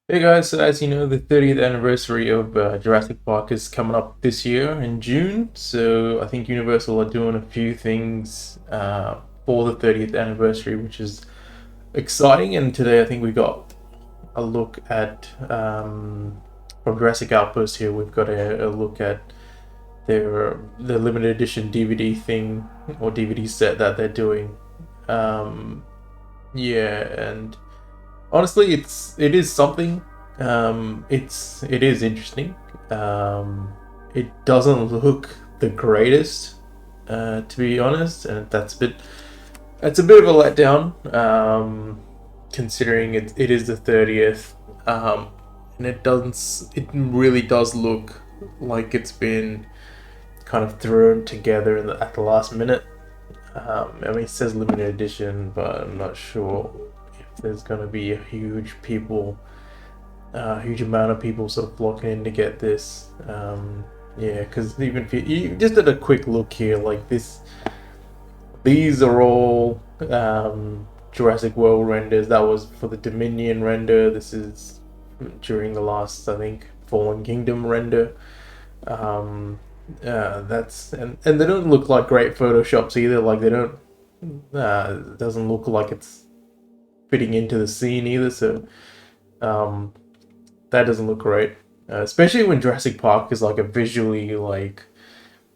Hey guys, so as you know, the 30th anniversary of Jurassic Park is coming up this year in June. So I think Universal are doing a few things for the 30th anniversary, which is exciting. And today I think we got a look at from Jurassic Outpost here. We've got a look at the limited edition DVD thing or DVD set that they're doing. Um, yeah, and honestly, it is something. It is interesting. It doesn't look the greatest, to be honest, and that's a bit of a letdown. Considering it is the 30th, and it really does look like it's been kind of thrown together at the last minute. I mean, it says limited edition, but I'm not sure if there's going to be a huge amount of people sort of flocking in to get this. Yeah, because even if you just did a quick look here, like these are all Jurassic World renders. That was for the Dominion render. This is during the last, I think, Fallen Kingdom render. That's and they don't look like great photoshops either. Like they don't. It doesn't look like it's fitting into the scene either. So um, that doesn't look great. Especially when Jurassic Park is like a visually like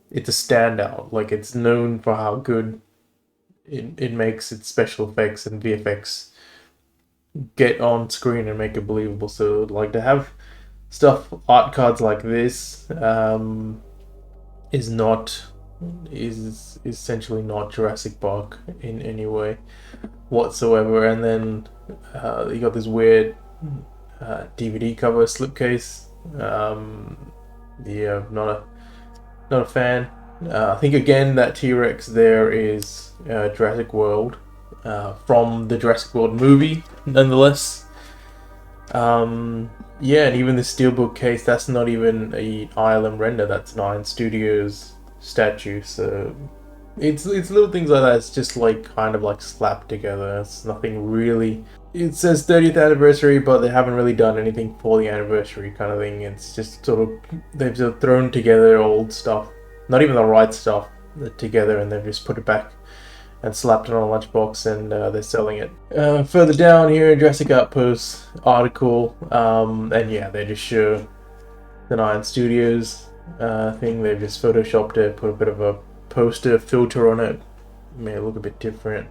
it's a standout. Like it's known for how good it makes its special effects and VFX get on screen and make it believable. So like to have stuff art cards like this is not is essentially not Jurassic Park in any way whatsoever. And then you got this weird DVD cover slipcase. Yeah, not a fan. I think again that T Rex there is Jurassic World from the Jurassic World movie, nonetheless. Yeah, and even the steelbook case, that's not even a ILM render. That's an Iron Studios statue. So it's little things like that. It's just like kind of like slapped together. It's nothing really. It says 30th anniversary, but they haven't really done anything for the anniversary kind of thing. It's just sort of they've sort of thrown together old stuff, not even the right stuff, together, and they've just put it back and slapped it on a lunchbox, and they're selling it. Further down here, Jurassic Outpost article, and yeah, they just show the Nine Studios thing. They've just photoshopped it, put a bit of a poster filter on it, made it look a bit different.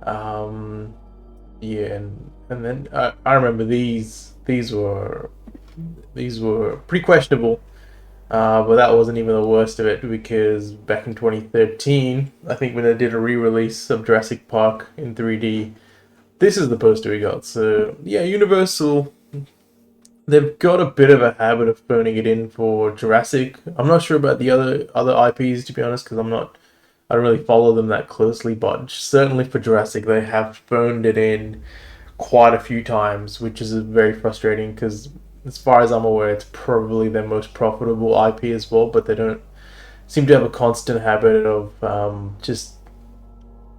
Um, yeah, and then I remember these were pretty questionable. But that wasn't even the worst of it because back in 2013, I think when they did a re-release of Jurassic Park in 3D, this is the poster we got. So yeah, Universal, they've got a bit of a habit of phoning it in for Jurassic. I'm not sure about the other IPs, to be honest, because I don't really follow them that closely, but certainly for Jurassic, they have phoned it in quite a few times, which is very frustrating because, as far as I'm aware, it's probably their most profitable IP as well. But they don't seem to have a constant habit of just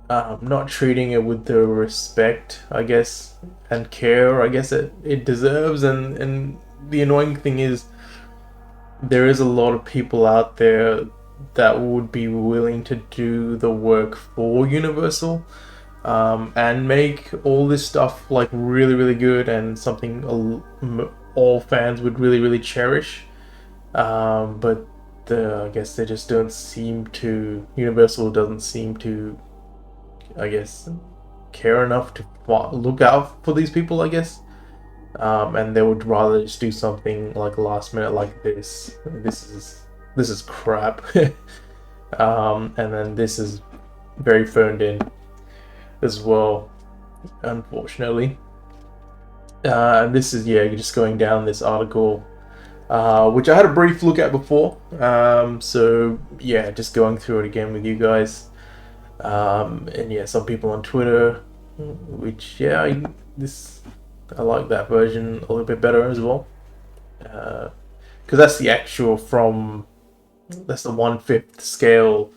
not treating it with the respect, I guess, and care, I guess it deserves. And the annoying thing is, there is a lot of people out there that would be willing to do the work for Universal and make all this stuff like really, really good and something all fans would really, really cherish. But I guess they just don't seem to. Universal doesn't seem to, I guess, care enough to look out for these people, I guess. And they would rather just do something like last minute like this. This is crap. And then this is very phoned in as well, unfortunately. This is, yeah, just going down this article, which I had a brief look at before. So yeah, just going through it again with you guys. And yeah, some people on Twitter, which yeah, I like that version a little bit better as well, because that's the actual that's the 1/5 scale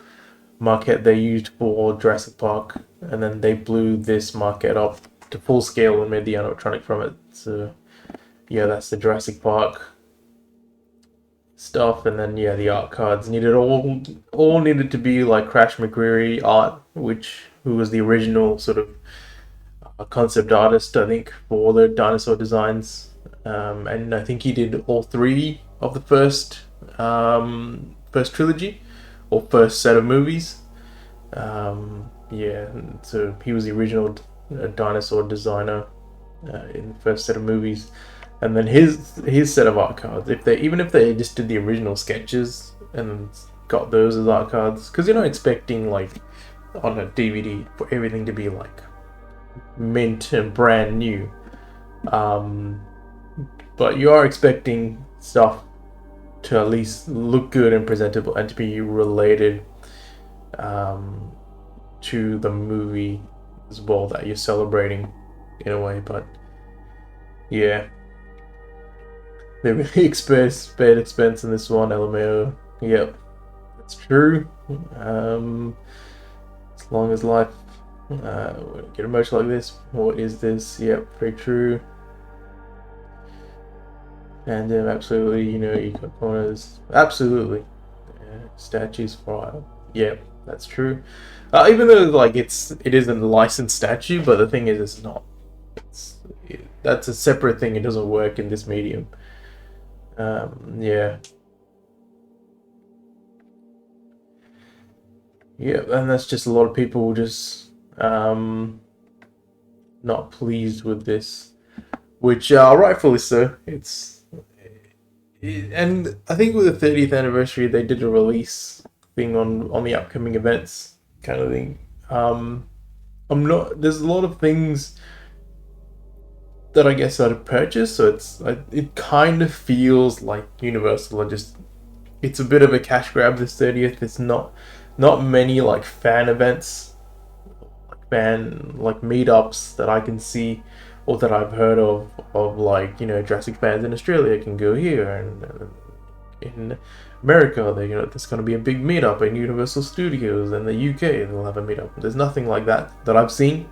market they used for Jurassic Park, and then they blew this market up to full scale and made the animatronic from it. So yeah, that's the Jurassic Park stuff. And then yeah, the art cards needed all needed to be like Crash McCreary art, who was the original sort of concept artist, I think, for all the dinosaur designs. And I think he did all three of the first trilogy or first set of movies. Yeah, so he was the original dinosaur designer in the first set of movies, and then his set of art cards. If they just did the original sketches and got those as art cards, because you're not expecting like on a DVD for everything to be like mint and brand new, but you are expecting stuff to at least look good and presentable and to be related to the movie as well that you're celebrating in a way. But yeah, they really spared expense in this one, LMAO. Yep, that's true. As long as life get emotional like this, what is this? Yep, very true. And absolutely, you got corners. Absolutely, statues for yep, that's true. Even though like it isn't a licensed statue, but the thing is, it's not. That's a separate thing. It doesn't work in this medium. Yeah. Yeah, and that's just a lot of people just not pleased with this, which rightfully so. And I think with the 30th anniversary, they did a release thing on the upcoming events kind of thing. There's a lot of things that I guess I'd purchase, so it kind of feels like Universal it's a bit of a cash grab this 30th. It's not many like fan events, like meetups that I can see or that I've heard of like, Jurassic fans in Australia can go here, and in America there's going to be a big meetup in Universal Studios. In the UK they'll have a meetup. There's nothing like that I've seen.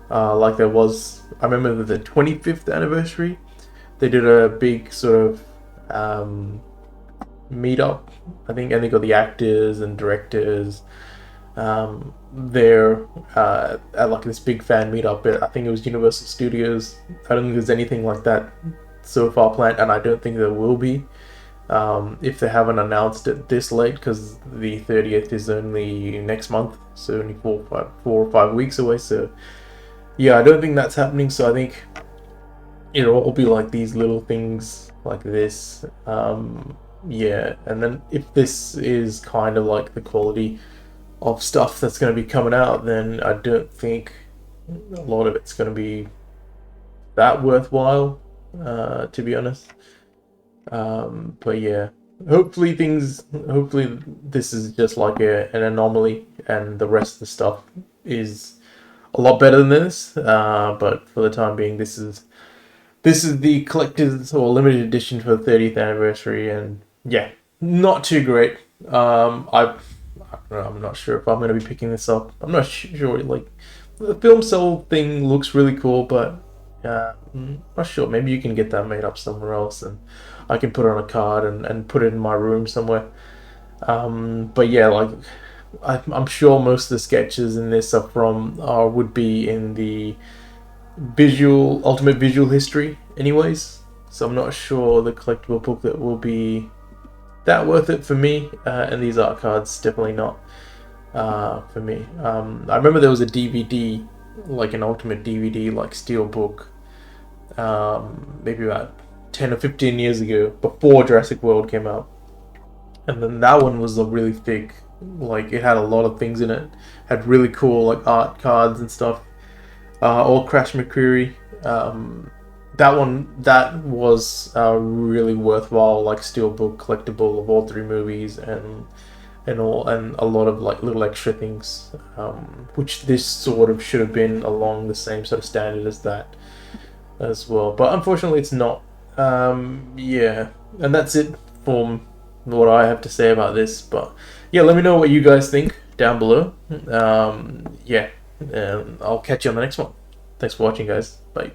Like there was, I remember the 25th anniversary, they did a big sort of meetup, I think, and they got the actors and directors there at like this big fan meetup. I think it was Universal Studios. I don't think there's anything like that so far planned, and I don't think there will be if they haven't announced it this late, because the 30th is only next month, so only 4 or 5 weeks away. So yeah, I don't think that's happening. So I think it'll all be like these little things like this. Yeah, and then if this is kind of like the quality of stuff that's going to be coming out, then I don't think a lot of it's going to be that worthwhile, to be honest. But yeah, hopefully this is just like an anomaly, and the rest of the stuff is a lot better than this. But for the time being, this is the collector's or limited edition for the 30th anniversary, and yeah, not too great. I'm not sure if I'm going to be picking this up. I'm not sure. Like, the film cell thing looks really cool, but I'm not sure. Maybe you can get that made up somewhere else, and I can put it on a card and put it in my room somewhere. But yeah, like I'm sure most of the sketches in this would be in the Ultimate Visual History anyways. So I'm not sure the collectible booklet will be that worth it for me, and these art cards definitely not for me. I remember there was a DVD, like an Ultimate DVD, like Steelbook, maybe about 10 or 15 years ago, before Jurassic World came out, and then that one was really thick. Like, it had a lot of things in it, had really cool like art cards and stuff, all Crash McCreary. That was really worthwhile, like steelbook collectible of all three movies, and a lot of like little extra things, which this sort of should have been along the same sort of standard as that as well. But unfortunately, it's not. Yeah, and that's it for what I have to say about this. But yeah, let me know what you guys think down below. Yeah, and I'll catch you on the next one. Thanks for watching, guys. Bye.